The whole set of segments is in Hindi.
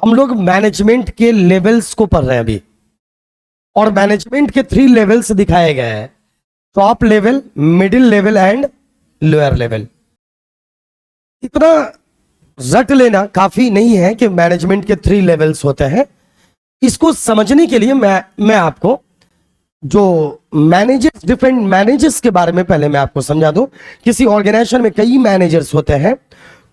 हम लोग मैनेजमेंट के लेवल्स को पढ़ रहे हैं अभी, और मैनेजमेंट के 3 लेवल्स दिखाए गए हैं, top level, middle level and lower level. इतना रट लेना काफी नहीं है कि मैनेजमेंट के 3 लेवल्स होते हैं। इसको समझने के लिए मैं आपको जो मैनेजर्स, डिफरेंट मैनेजर्स के बारे में पहले मैं आपको समझा दूं। किसी ऑर्गेनाइजेशन में कई मैनेजर्स होते हैं,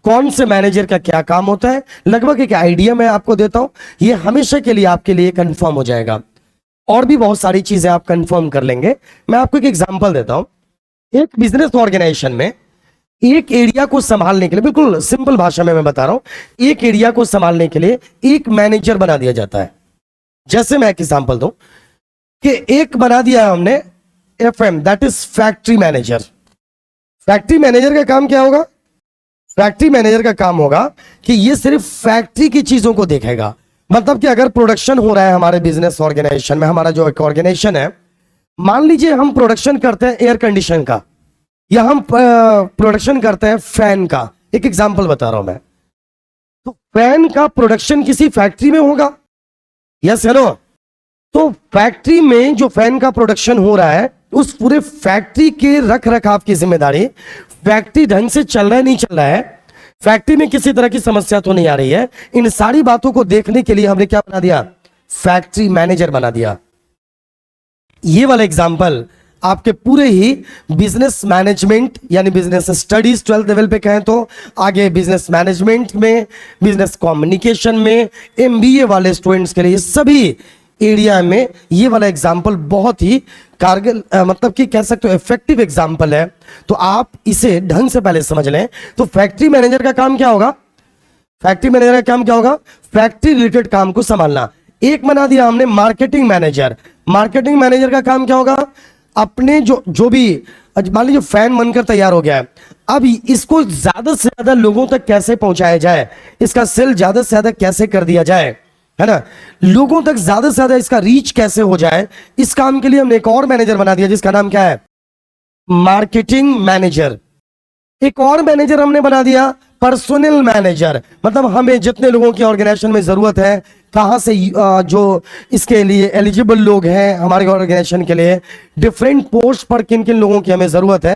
कौन से मैनेजर का क्या काम होता है, लगभग एक आइडिया मैं आपको देता हूं, ये हमेशा के लिए आपके लिए कंफर्म हो जाएगा। और भी बहुत सारी चीजें आप कंफर्म कर लेंगे। मैं आपको एक एग्जांपल देता हूं। एक बिजनेस ऑर्गेनाइजेशन में एक एरिया को संभालने के लिए, बिल्कुल सिंपल भाषा में मैं बता रहा हूं, एक एरिया को संभालने के लिए एक मैनेजर बना दिया जाता है। जैसे मैं एक एग्जांपल दूं कि एक बना दिया है हमने FM, that is factory manager. Factory manager का काम क्या होगा? फैक्ट्री मैनेजर का काम होगा कि ये सिर्फ फैक्ट्री की चीजों को देखेगा। मतलब कि अगर प्रोडक्शन हो रहा है हमारे बिजनेस ऑर्गेनाइजेशन में, हमारा जो एक ऑर्गेनाइजेशन है, मान लीजिए हम प्रोडक्शन करते हैं एयर कंडीशन का, या हम प्रोडक्शन करते हैं फैन का, एक एग्जांपल बता रहा हूं मैं। तो फैन का प्रोडक्शन किसी फैक्ट्री में होगा, यस है नो? तो फैक्ट्री में जो फैन का प्रोडक्शन हो रहा है, उस पूरे फैक्ट्री के रख रखाव की जिम्मेदारी, फैक्ट्री ढंग से चल रहा है नहीं चल रहा है, फैक्ट्री में किसी तरह की समस्या तो नहीं आ रही है, इन सारी बातों को देखने के लिए हमने क्या बना दिया? फैक्ट्री मैनेजर बना दिया। ये वाला एग्जांपल आपके पूरे ही बिजनेस मैनेजमेंट यानी बिजनेस स्टडीज 12th लेवल पे कहें तो, आगे बिजनेस मैनेजमेंट में, बिजनेस कम्युनिकेशन में, MBA वाले स्टूडेंट्स के लिए, सभी एरिया में ये वाला एग्जाम्पल बहुत ही कारगर, मतलब कि कह सकते हो इफेक्टिव एग्जाम्पल है। तो आप इसे ढंग से पहले समझ लें। तो फैक्ट्री मैनेजर का काम क्या होगा? फैक्ट्री मैनेजर का काम क्या होगा? फैक्ट्री रिलेटेड काम को संभालना। एक बना दिया हमने मार्केटिंग मैनेजर। मार्केटिंग मैनेजर का काम क्या होगा? अपने जो भी, मान लीजिए फैन बनकर तैयार हो गया है, अब इसको ज्यादा से ज्यादा लोगों तक कैसे पहुंचाया जाए, इसका सेल ज्यादा से ज्यादा कैसे कर दिया जाए, है ना, लोगों तक ज्यादा से ज्यादा इसका रीच कैसे हो जाए, इस काम के लिए हमने एक और मैनेजर बना दिया जिसका नाम क्या है? Marketing manager. एक और मैनेजर हमने बना दिया पर्सनल मैनेजर। मतलब हमें जितने लोगों की ऑर्गेनाइजेशन में जरूरत है, कहां से जो इसके लिए एलिजिबल लोग हैं हमारे ऑर्गेनाइजेशन के लिए, डिफरेंट पोस्ट पर किन किन लोगों की हमें जरूरत है,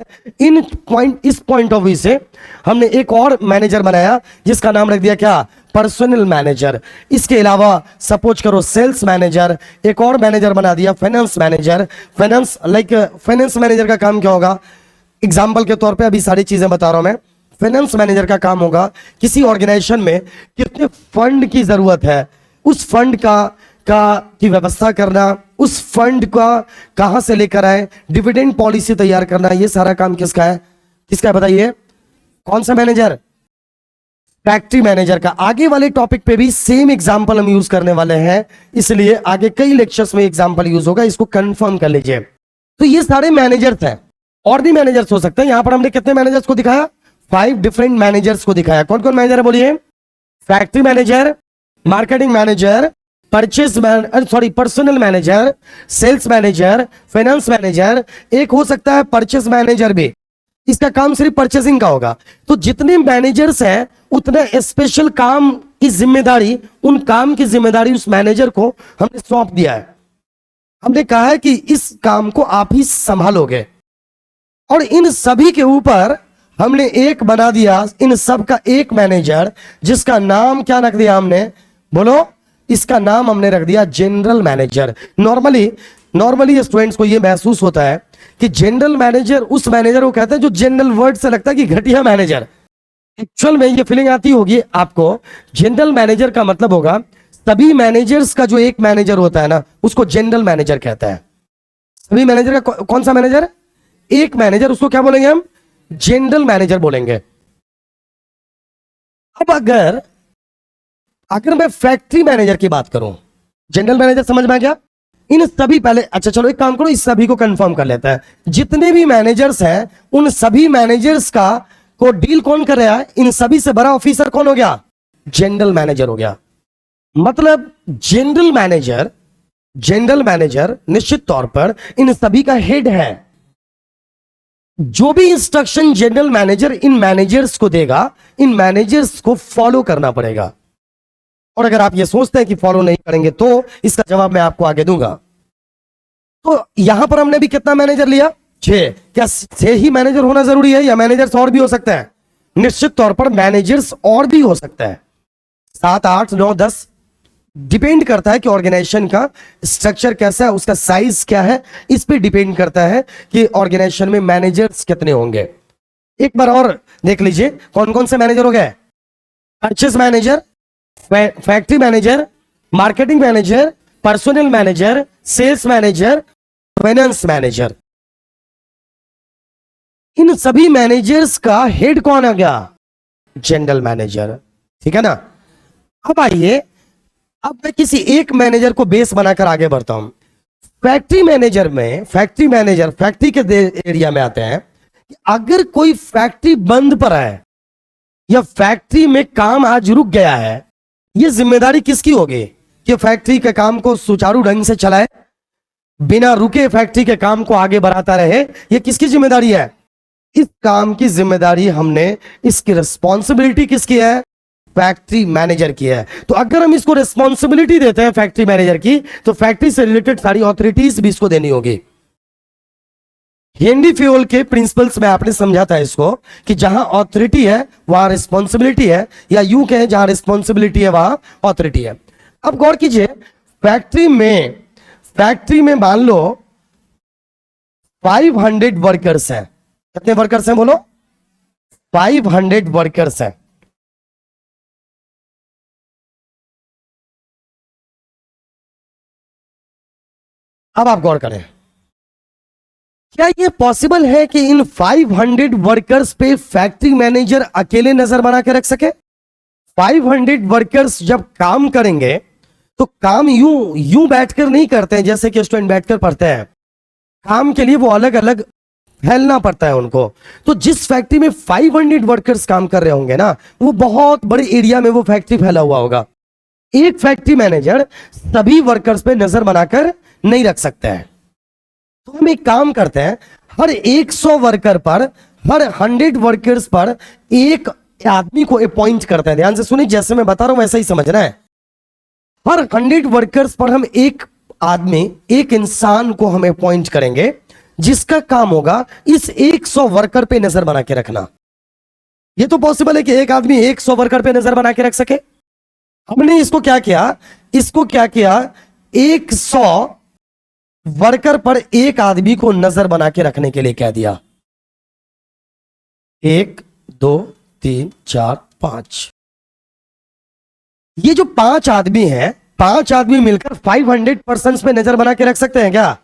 इस पॉइंट ऑफ व्यू से हमने एक और मैनेजर बनाया जिसका नाम रख दिया क्या? Personal manager. इसके अलावा सपोज करो सेल्स मैनेजर, एक और मैनेजर बना दिया फाइनेंस मैनेजर। फाइनेंस मैनेजर का काम क्या होगा? एग्जाम्पल के तौर पे अभी सारी चीजें बता रहा हूं मैं। फाइनेंस मैनेजर का काम होगा किसी ऑर्गेनाइजेशन में कितने फंड की जरूरत है, उस फंड की व्यवस्था करना, उस फंड का कहां से लेकर आए, डिविडेंड पॉलिसी तैयार करना, ये सारा काम किसका है? किसका है बताइए? कौन सा मैनेजर? फैक्ट्री मैनेजर का। आगे वाले टॉपिक पे भी सेम एग्जांपल हम यूज करने वाले हैं, इसलिए आगे कई लेक्चर्स में एग्जांपल यूज होगा, इसको कंफर्म कर लीजिए। तो ये सारे मैनेजर्स हैं, और भी मैनेजर्स हो सकते हैं। यहां पर हमने कितने मैनेजर्स को दिखाया? 5 डिफरेंट मैनेजर्स को दिखाया। कौन कौन मैनेजर है बोलिए? Factory manager, marketing manager, personal manager, sales manager, finance manager, एक हो सकता है परचेस मैनेजर भी, इसका काम सिर्फ परचेसिंग का होगा। तो जितने मैनेजर्स हैं उतना स्पेशल काम की जिम्मेदारी, उन काम की जिम्मेदारी उस मैनेजर को हमने सौंप दिया है। हमने कहा है कि इस काम को आप ही संभालोगे, और इन सभी के ऊपर हमने एक बना दिया, इन सब का एक मैनेजर, जिसका नाम क्या रख दिया हमने? बोलो। इसका नाम हमने रख दिया जनरल मैनेजर। नॉर्मली स्टूडेंट्स को यह महसूस होता है कि जनरल मैनेजर उस मैनेजर को कहते हैं जो जनरल वर्ड से लगता है कि घटिया मैनेजर। एक्चुअल में ये फीलिंग आती होगी आपको, जनरल मैनेजर का मतलब होगा सभी मैनेजर्स का जो एक मैनेजर होता है ना, उसको जनरल मैनेजर कहता है। सभी मैनेजर का कौन सा मैनेजर? एक मैनेजर, उसको क्या बोलेंगे हम? जनरल मैनेजर बोलेंगे। अब अगर मैं फैक्ट्री मैनेजर की बात करूं, जनरल मैनेजर समझ में आ गया? इन सभी पहले, अच्छा चलो एक काम करो, इस सभी को कंफर्म कर लेता है। जितने भी मैनेजर्स हैं उन सभी मैनेजर्स को डील कौन कर रहा है? इन सभी से बड़ा ऑफिसर कौन हो गया? जनरल मैनेजर हो गया। मतलब जनरल मैनेजर निश्चित तौर पर इन सभी का हेड है। जो भी इंस्ट्रक्शन जनरल मैनेजर इन मैनेजर्स को देगा, इन मैनेजर्स को फॉलो करना पड़ेगा। और अगर आप ये सोचते हैं कि फॉलो नहीं करेंगे तो इसका जवाब मैं आपको आगे दूंगा। तो यहां पर हमने भी कितना मैनेजर लिया? 6। क्या 6 ही मैनेजर होना जरूरी है या मैनेजर्स और भी हो सकते हैं? निश्चित तौर पर मैनेजर्स और भी हो सकता है, 7, 8, 9, 10, डिपेंड करता है कि ऑर्गेनाइजेशन का स्ट्रक्चर कैसा है, उसका साइज क्या है, इस पे डिपेंड करता है कि ऑर्गेनाइजेशन में मैनेजर्स कितने होंगे। एक बार और देख लीजिए कौन कौन से मैनेजर हो गए? Purchase manager, factory manager, marketing manager, personal manager, sales manager, finance manager. इन सभी मैनेजर्स का हेड कौन आ गया? General manager. ठीक है ना? अब आइए, अब मैं किसी एक मैनेजर को बेस बनाकर आगे बढ़ता हूं। फैक्ट्री मैनेजर में, फैक्ट्री के एरिया में आते हैं कि अगर कोई फैक्ट्री बंद पड़ा है या फैक्ट्री में काम आज रुक गया है, यह जिम्मेदारी किसकी होगी कि फैक्ट्री के काम को सुचारू ढंग से चलाए, बिना रुके फैक्ट्री के काम को आगे बढ़ाता रहे? यह किसकी जिम्मेदारी है? इस काम की जिम्मेदारी हमने, इसकी रिस्पॉन्सिबिलिटी किसकी है? फैक्ट्री मैनेजर की है। तो अगर हम इसको रिस्पॉन्सिबिलिटी देते हैं फैक्ट्री मैनेजर की, तो फैक्ट्री से रिलेटेड सारी ऑथोरिटीज भी इसको देनी होगी। हेनरी फ्यूल के प्रिंसिपल्स में आपने समझा था इसको कि जहां ऑथोरिटी है वहां रिस्पॉन्सिबिलिटी है, या यूं कहें जहां रिस्पॉन्सिबिलिटी है वहां ऑथोरिटी है। अब गौर कीजिए, फैक्ट्री में मान लो 500 वर्कर्स हैं। कितने वर्कर्स हैं बोलो? 500 वर्कर्स हैं। अब आप गौर करें, क्या यह पॉसिबल है कि इन 500 वर्कर्स पे फैक्ट्री मैनेजर अकेले नजर बना के रख सके? 500 वर्कर्स जब काम करेंगे तो काम यूं बैठकर नहीं करते हैं जैसे कि स्टूडेंट बैठकर पढ़ते हैं। काम के लिए वो अलग अलग फैलना पड़ता है उनको। तो जिस फैक्ट्री में 500 वर्कर्स काम कर रहे होंगे ना, वो बहुत बड़े एरिया में वो फैक्ट्री फैला हुआ होगा। एक फैक्ट्री मैनेजर सभी वर्कर्स पे नजर बनाकर नहीं रख सकते हैं। तो हम एक काम करते हैं, हर 100 वर्कर पर, हर 100 वर्कर्स पर एक आदमी को अपॉइंट करते हैं। ध्यान से सुनिए, जैसे मैं बता रहा हूं वैसा ही समझना है। हर 100 वर्कर्स पर हम एक आदमी, एक इंसान को हम अपॉइंट करेंगे जिसका काम होगा इस 100 वर्कर पे नजर बना के रखना। यह तो पॉसिबल है कि एक आदमी 100 वर्कर पे नजर बना के रख सके। हमने इसको क्या किया, 100 वर्कर पर एक आदमी को नजर बना के रखने के लिए कह दिया। 1, 2, 3, 4, 5। ये जो 5 आदमी हैं, 5 आदमी मिलकर 500 पर्सन्स पे नजर बना के रख सकते हैं क्या?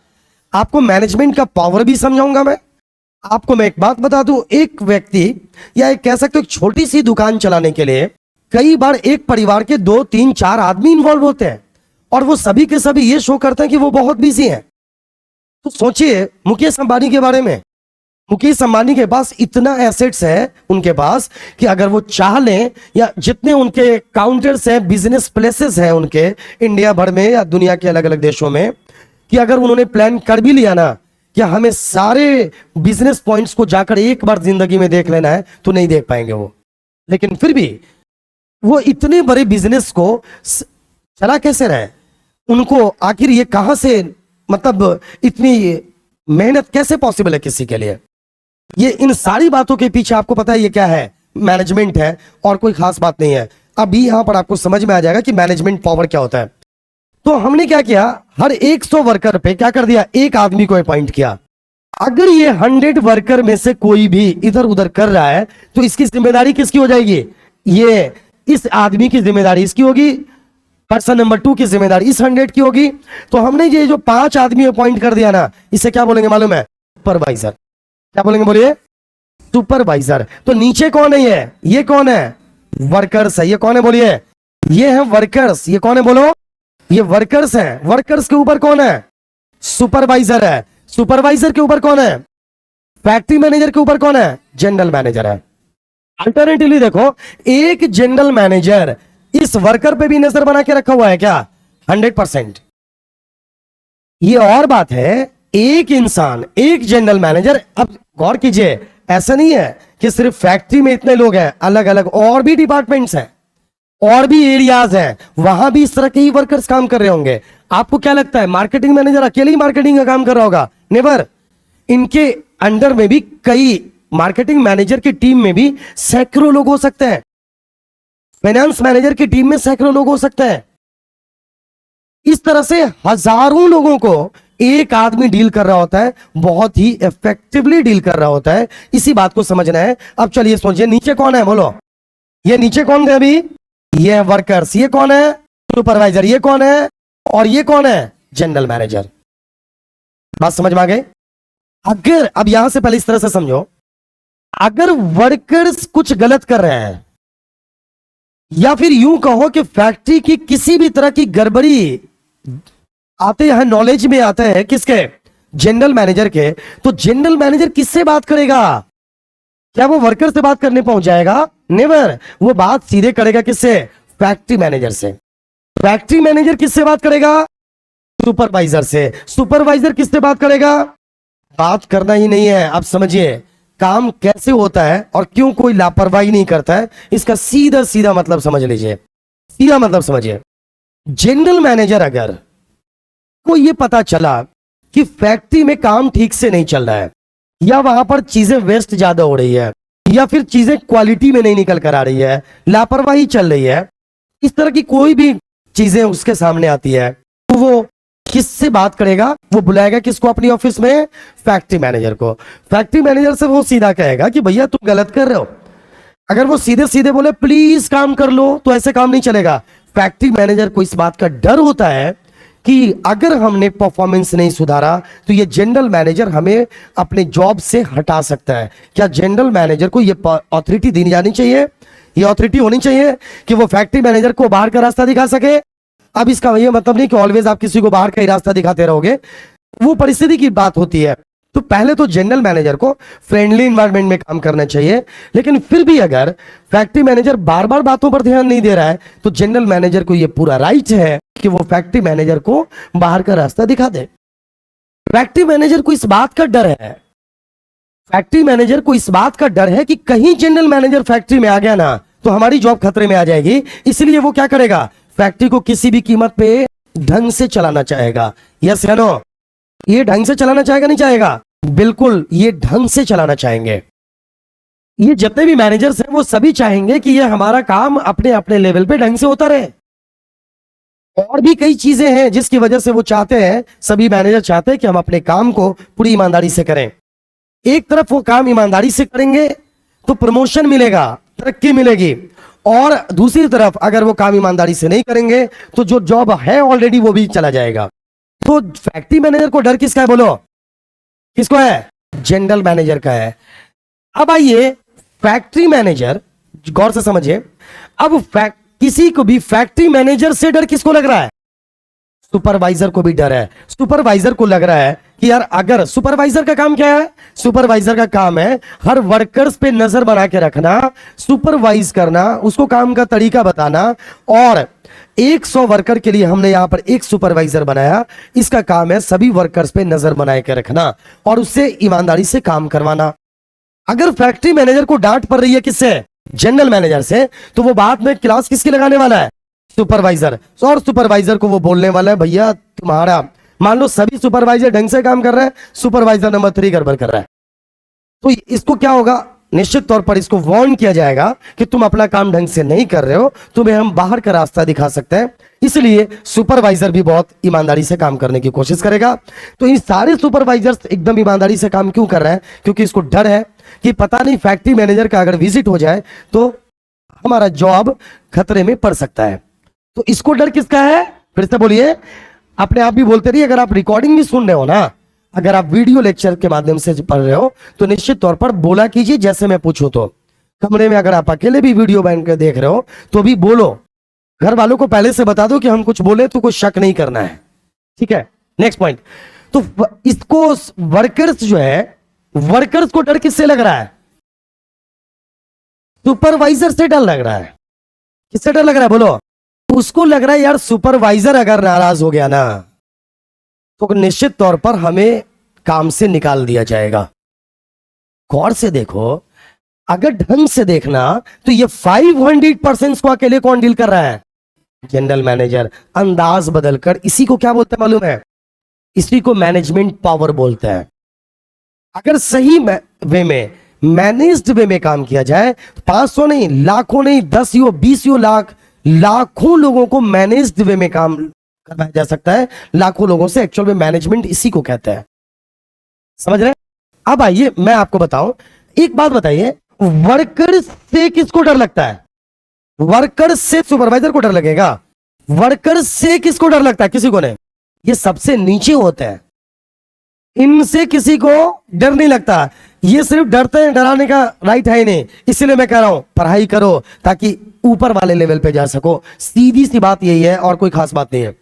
आपको मैनेजमेंट का पावर भी समझाऊंगा मैं। आपको मैं एक बात बता दूं, एक व्यक्ति या एक कह सकते हो एक छोटी सी दुकान चलाने के लिए कई बार एक परिवार के 2, 3, 4 आदमी इंवॉल्व होते हैं और वो सभी के सभी ये शो करते हैं कि वो बहुत बिजी हैं। तो सोचिए मुकेश अंबानी के बारे में। मुकेश अंबानी के पास इतना एसेट्स है उनके पास कि अगर वो चाह लें, या जितने उनके काउंटर्स हैं, बिजनेस प्लेसेस हैं उनके इंडिया भर में या दुनिया के अलग अलग देशों में, कि अगर उन्होंने प्लान कर भी लिया ना कि हमें सारे बिजनेस पॉइंट्स को जाकर एक बार जिंदगी में देख लेना है, तो नहीं देख पाएंगे वो। लेकिन फिर भी वो इतने बड़े बिजनेस को चला कैसे रहे? उनको आखिर ये कहां से, मतलब इतनी मेहनत कैसे पॉसिबल है किसी के लिए? ये इन सारी बातों के पीछे आपको पता है ये क्या है? मैनेजमेंट है, और कोई खास बात नहीं है। अभी यहां पर आपको समझ में आ जाएगा कि मैनेजमेंट पावर क्या होता है। तो हमने क्या किया, हर 100 वर्कर पे क्या कर दिया, एक आदमी को अपॉइंट किया। अगर ये 100 वर्कर में से कोई भी इधर उधर कर रहा है तो इसकी जिम्मेदारी किसकी हो जाएगी? ये इस आदमी की जिम्मेदारी इसकी होगी, पर्सन नंबर 2 की जिम्मेदारी इस 100 की होगी। तो हमने ये जो 5 आदमी अपॉइंट कर दिया ना, इसे क्या बोलेंगे मालूम है? सुपरवाइजर। क्या बोलेंगे बोलिए? सुपरवाइजर। तो नीचे कौन है? ये कौन है? वर्कर्स है। ये कौन है बोलिए? ये है वर्कर्स। ये कौन है बोलो? ये वर्कर्स हैं। वर्कर्स के ऊपर कौन है? सुपरवाइजर है। सुपरवाइजर के ऊपर कौन है? फैक्ट्री मैनेजर के ऊपर कौन है? जनरल मैनेजर है। अल्टरनेटिवली देखो, एक जनरल मैनेजर इस वर्कर पे भी नजर बना के रखा हुआ है क्या? 100%। ये और बात है, एक इंसान, एक जनरल मैनेजर। अब गौर कीजिए, ऐसा नहीं है कि सिर्फ फैक्ट्री में इतने लोग हैं, अलग अलग और भी डिपार्टमेंट्स हैं। और भी एरियाज हैं, वहां भी इस तरह के ही वर्कर्स काम कर रहे होंगे। आपको क्या लगता है मार्केटिंग मैनेजर अकेले ही मार्केटिंग का काम कर रहा होगा? नेवर। इनके अंडर में भी कई, मार्केटिंग मैनेजर की टीम में भी सैकड़ों लोग हो सकते हैं, फाइनेंस मैनेजर की टीम में सैकड़ों लोग हो सकते हैं। इस तरह से हजारों लोगों को एक आदमी डील कर रहा होता है, बहुत ही इफेक्टिवली डील कर रहा होता है। इसी बात को समझना है। अब चलिए सोचिए, नीचे कौन है बोलो? ये नीचे कौन थे अभी? ये है वर्कर्स। ये कौन है? सुपरवाइजर। ये कौन है? और ये कौन है? General manager. बात समझ में आ गई? अगर अब यहां से पहले इस तरह से समझो, अगर वर्कर्स कुछ गलत कर रहे हैं, या फिर यूं कहो कि फैक्ट्री की किसी भी तरह की गड़बड़ी आते हैं, नॉलेज में आता है किसके? जनरल मैनेजर के। तो जनरल मैनेजर किससे बात करेगा? क्या वो वर्कर से बात करने पहुंच जाएगा? नेवर। वो बात सीधे करेगा किससे? फैक्ट्री मैनेजर से। फैक्ट्री मैनेजर किससे बात करेगा? सुपरवाइजर से। सुपरवाइजर किससे बात करेगा? बात करना ही नहीं है। अब समझिए काम कैसे होता है और क्यों कोई लापरवाही नहीं करता है, इसका सीधा सीधा मतलब समझ लीजिए। सीधा मतलब समझिए, जनरल मैनेजर अगर को ये पता चला कि फैक्ट्री में काम ठीक से नहीं चल रहा है, या वहां पर चीजें वेस्ट ज्यादा हो रही है, या फिर चीजें क्वालिटी में नहीं निकल कर आ रही है, लापरवाही चल रही है, इस तरह की कोई भी चीजें उसके सामने आती है, तो वो किससे बात करेगा? वो बुलाएगा किसको अपनी ऑफिस में? फैक्ट्री मैनेजर को। फैक्ट्री मैनेजर से वो सीधा कहेगा कि भैया तुम गलत कर रहे हो। अगर वो सीधे सीधे बोले प्लीज काम कर लो, तो ऐसे काम नहीं चलेगा। फैक्ट्री मैनेजर को इस बात का डर होता है कि अगर हमने परफॉर्मेंस नहीं सुधारा तो ये जनरल मैनेजर हमें अपने जॉब से हटा सकता है। क्या जनरल मैनेजर को ये अथॉरिटी दी जानी चाहिए? ये अथॉरिटी होनी चाहिए कि वो फैक्ट्री मैनेजर को बाहर का रास्ता दिखा सके। अब इसका ये मतलब नहीं कि ऑलवेज आप किसी को बाहर का ही रास्ता दिखाते रहोगे, वो परिस्थिति की बात होती है। तो पहले तो जनरल मैनेजर को फ्रेंडली एनवायरनमेंट में काम करना चाहिए, लेकिन फिर भी अगर फैक्ट्री मैनेजर बार बार बातों पर ध्यान नहीं दे रहा है, तो जनरल मैनेजर को यह पूरा राइट है कि वो फैक्ट्री मैनेजर को बाहर का रास्ता दिखा दे। फैक्ट्री मैनेजर को इस बात का डर है, फैक्ट्री मैनेजर को इस बात का डर है कि कहीं जनरल मैनेजर फैक्ट्री में आ गया ना तो हमारी जॉब खतरे में आ जाएगी। इसलिए वो क्या करेगा? फैक्ट्री को किसी भी कीमत पे ढंग से चलाना चाहेगा। यस या नो? ये ढंग से चलाना चाहेगा नहीं चाहेगा? बिल्कुल, ये ढंग से चलाना चाहेंगे। ये जितने भी मैनेजर्स हैं वो सभी चाहेंगे कि ये हमारा काम अपने अपने लेवल पे ढंग से होता रहे। और भी कई चीजें हैं जिसकी वजह से वो चाहते हैं, सभी मैनेजर चाहते हैं कि हम अपने काम को पूरी ईमानदारी से करें। एक तरफ वो काम ईमानदारी से करेंगे तो प्रमोशन मिलेगा, तरक्की मिलेगी, और दूसरी तरफ अगर वो काम ईमानदारी से नहीं करेंगे तो जो जॉब है ऑलरेडी वो भी चला जाएगा। तो फैक्ट्री मैनेजर को डर किसका है बोलो? किसको है? जनरल मैनेजर का है। अब आइए फैक्ट्री मैनेजर, गौर से समझिए, अब किसी को भी फैक्ट्री मैनेजर से डर किसको लग रहा है? सुपरवाइजर को भी डर है। सुपरवाइजर को लग रहा है कि यार अगर सुपरवाइजर का काम क्या है? सुपरवाइजर का काम है हर वर्कर्स पे नजर बना के रखना, सुपरवाइज करना, उसको काम का तरीका बताना, और 100 वर्कर के लिए हमने यहां पर एक सुपरवाइजर बनाया। इसका काम है सभी वर्कर्स पे नजर बना के रखना और उससे ईमानदारी से काम करवाना। अगर फैक्ट्री मैनेजर को डांट पड़ रही है किससे? जनरल मैनेजर से, तो वो बाद में क्लास किसकी लगाने वाला है? सुपरवाइजर। और सुपरवाइजर को वो बोलने वाला है भैया तुम्हारा, मान लो सभी सुपरवाइजर ढंग से काम कर रहे हैं, सुपरवाइजर नंबर 3 गड़बड़ कर रहा है, तो इसको क्या होगा? निश्चित तौर पर इसको वार्न किया जाएगा कि तुम अपना काम ढंग से नहीं कर रहे हो, तुम्हें हम बाहर का रास्ता दिखा सकते हैं। इसलिए सुपरवाइजर भी बहुत ईमानदारी से काम करने की कोशिश करेगा। तो ये सारे सुपरवाइजर्स एकदम ईमानदारी से काम क्यों कर रहे हैं? क्योंकि इसको डर है कि पता नहीं फैक्ट्री मैनेजर का अगर विजिट हो जाए तो हमारा जॉब खतरे में पड़ सकता है। तो इसको डर किसका है? फिर से बोलिए, अपने आप भी बोलते रहिए। अगर आप रिकॉर्डिंग भी सुन रहे हो ना, अगर आप वीडियो लेक्चर के माध्यम से पढ़ रहे हो तो निश्चित तौर पर बोला कीजिए जैसे मैं पूछूं। तो कमरे में अगर आप अकेले भी वीडियो बैठ कर देख रहे हो तो भी बोलो। घर वालों को पहले से बता दो कि हम कुछ बोले तो कोई शक नहीं करना है, ठीक है? Next point. तो इसको वर्कर्स जो है, वर्कर्स को डर किससे लग रहा है? सुपरवाइजर से डर लग रहा है। किससे डर लग रहा है बोलो? उसको लग रहा है यार सुपरवाइजर अगर नाराज हो गया ना तो निश्चित तौर पर हमें काम से निकाल दिया जाएगा। गौर से देखो, अगर ढंग से देखना तो ये 500% को अकेले कौन डील कर रहा है? General manager. अंदाज बदलकर इसी को क्या बोलते हैं मालूम है? इसी को मैनेजमेंट पावर बोलते हैं। अगर सही वे में, मैनेज्ड वे में काम किया जाए, 500 नहीं, लाखों नहीं, 10 यो 20 यो लाख, लाखों लोगों को मैनेज्ड वे में काम करवाया जा सकता है। लाखों लोगों से एक्चुअल में मैनेजमेंट इसी को कहते हैं। समझ रहे हैं? अब आइए मैं आपको बताऊं, एक बात बताइए, वर्कर से किसको डर लगता है? वर्कर से सुपरवाइजर को डर लगेगा। वर्कर से किसको डर लगता है? किसी को नहीं। ये सबसे नीचे होते हैं, इनसे किसी को डर नहीं लगता। ये सिर्फ डरते हैं, डराने का राइट है ही नहीं। इसीलिए मैं कह रहा हूं पढ़ाई करो ताकि ऊपर वाले लेवल पे जा सको। सीधी सी बात यही है और कोई खास बात नहीं है।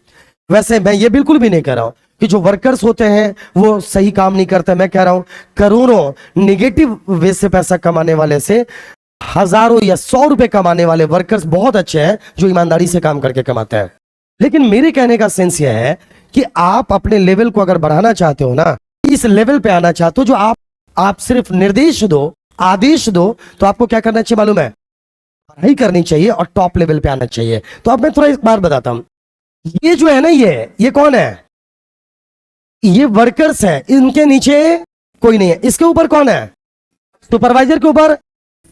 वैसे मैं ये बिल्कुल भी नहीं कह रहा हूं कि जो वर्कर्स होते हैं वो सही काम नहीं करते। मैं कह रहा हूं करोड़ों नेगेटिव वे से पैसा कमाने वाले से हजारों या 100 रुपए कमाने वाले वर्कर्स बहुत अच्छे हैं जो ईमानदारी से काम करके कमाते हैं। लेकिन मेरे कहने का सेंस यह है कि आप अपने लेवल को अगर बढ़ाना चाहते हो ना, इस लेवल पे आना चाहते हो जो आप सिर्फ निर्देश दो, आदेश दो, तो आपको क्या करना चाहिए मालूम है? पढ़ाई करनी चाहिए और टॉप लेवल पे आना चाहिए। तो अब मैं थोड़ा एक बार बताता हूं, ये जो है ना, ये कौन है? ये वर्कर्स है, इनके नीचे कोई नहीं है। इसके ऊपर कौन है? सुपरवाइजर के ऊपर,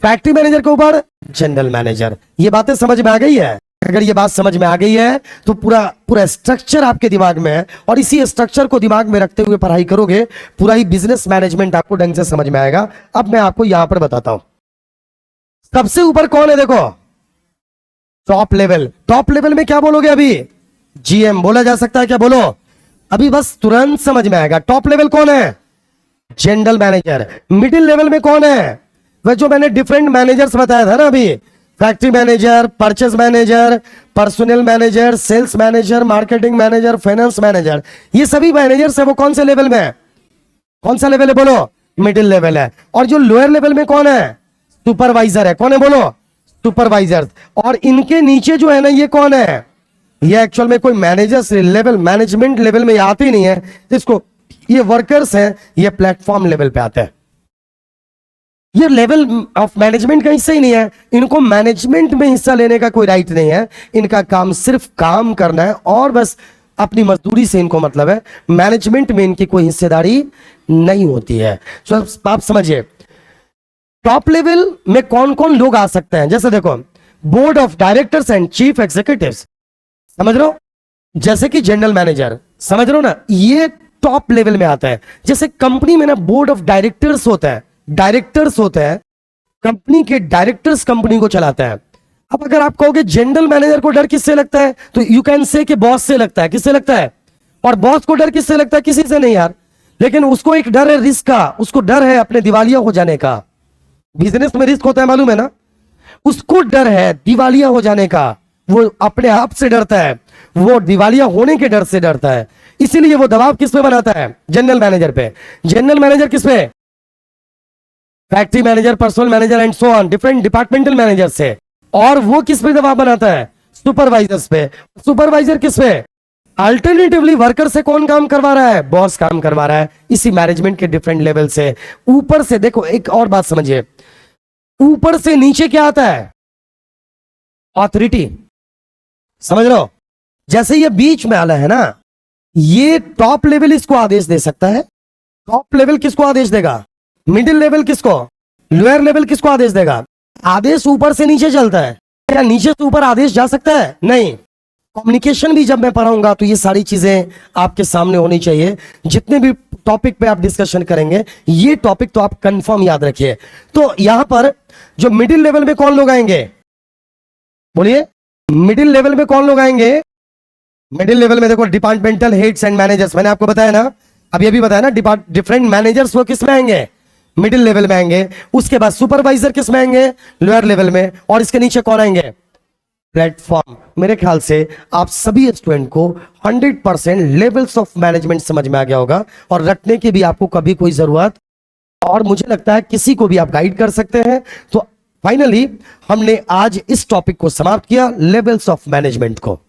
फैक्ट्री मैनेजर के ऊपर जनरल मैनेजर। ये बातें समझ में आ गई है? अगर ये बात समझ में आ गई है तो पूरा स्ट्रक्चर आपके दिमाग में है, और इसी स्ट्रक्चर को दिमाग में रखते हुए पढ़ाई करोगे, पूरा ही बिजनेस मैनेजमेंट आपको ढंग से समझ में आएगा। अब मैं आपको यहां पर बताता हूं, सबसे ऊपर कौन है? देखो, टॉप लेवल। टॉप लेवल में क्या बोलोगे अभी? जीएम बोला जा सकता है क्या? बोलो अभी, बस तुरंत समझ में आएगा। टॉप लेवल कौन है? General manager. मिडिल लेवल में कौन है? वह जो मैंने डिफरेंट मैनेजर्स बताया था ना अभी, factory manager, purchase manager, personal manager, sales manager, marketing manager, finance manager, ये सभी मैनेजर्स है वो कौन से लेवल में है? कौन सा लेवल है? बोलो मिडिल लेवल है। और जो लोअर लेवल में कौन है? सुपरवाइजर है। कौन है? बोलो सुपरवाइजर। और इनके नीचे जो है ना, ये कौन है? ये एक्चुअल में कोई मैनेजर्स लेवल, मैनेजमेंट लेवल में आते ही नहीं है इसको, ये वर्कर्स हैं, ये प्लेटफॉर्म लेवल पे आते हैं। ये लेवल ऑफ मैनेजमेंट का हिस्सा ही नहीं है। इनको मैनेजमेंट में हिस्सा लेने का कोई राइट नहीं है। इनका काम सिर्फ काम करना है और बस अपनी मजदूरी से इनको मतलब है। मैनेजमेंट में इनकी कोई हिस्सेदारी नहीं होती है। तो आप समझिए, टॉप लेवल में कौन कौन लोग आ सकते हैं? जैसे देखो, board of directors and chief executives, समझ रहे हो? जैसे कि जनरल मैनेजर, समझ रहे हो ना, ये टॉप लेवल में आता है। जैसे कंपनी में ना बोर्ड ऑफ डायरेक्टर्स होता है, डायरेक्टर्स होते हैं, कंपनी के डायरेक्टर्स कंपनी को चलाते हैं। अब अगर आप कहोगे जनरल मैनेजर को डर किससे लगता है, तो यू कैन से कि बॉस से लगता है। किससे लगता है? और बॉस को डर किससे लगता है? किसी से नहीं यार, लेकिन उसको एक डर है रिस्क का, उसको डर है अपने दिवालिया हो जाने का। बिजनेस में रिस्क होता है मालूम है ना, उसको डर है दिवालिया हो जाने का। वो अपने आप से डरता है, वो दिवालिया होने के डर से डरता है। इसीलिए वो दबाव किस पे बनाता है? जनरल मैनेजर पे। जनरल मैनेजर किस पे? Factory manager, personal manager and so on, different departmental manager से। और वो किस पे दबाव बनाता है? सुपरवाइजर्स पे। सुपरवाइजर किस पे? अल्टरनेटिवली वर्कर से कौन काम करवा रहा है? बॉस काम करवा रहा है। इसी मैनेजमेंट के डिफरेंट लेवल से। ऊपर से देखो, एक और बात समझिए, ऊपर से नीचे क्या आता है? ऑथोरिटी। समझ लो, जैसे ये बीच में आला है ना, ये टॉप लेवल इसको आदेश दे सकता है। टॉप लेवल किसको आदेश देगा? मिडिल लेवल किसको? लोअर लेवल किसको आदेश देगा? आदेश ऊपर से नीचे चलता है। क्या नीचे से ऊपर आदेश जा सकता है? नहीं। कम्युनिकेशन भी जब मैं पढ़ाऊंगा तो ये सारी चीजें आपके सामने होनी चाहिए। जितने भी टॉपिक पे आप डिस्कशन करेंगे, ये टॉपिक तो आप कंफर्म याद रखिए। तो यहां पर जो मिडिल लेवल में कौन लोग आएंगे? बोलिए, मिडिल लेवल में कौन लोग आएंगे? मिडिल लेवल में देखो, डिपार्टमेंटल हेड्स एंड मैनेजर्स, मैंने आपको बताया ना, अब ये भी बताया ना, डिफरेंट मैनेजर्स वो किस में आएंगे? मिडिल लेवल में आएंगे। उसके बाद सुपरवाइजर किस में आएंगे? लोअर लेवल में। और इसके नीचे कौन आएंगे? प्लेटफॉर्म। मेरे ख्याल से आप सभी स्टूडेंट को 100% लेवल्स ऑफ मैनेजमेंट समझ में आ गया होगा, और रटने की भी आपको कभी कोई जरूरत, और मुझे लगता है किसी को भी आप गाइड कर सकते हैं। तो फाइनली हमने आज इस टॉपिक को समाप्त किया, लेवल्स ऑफ मैनेजमेंट को।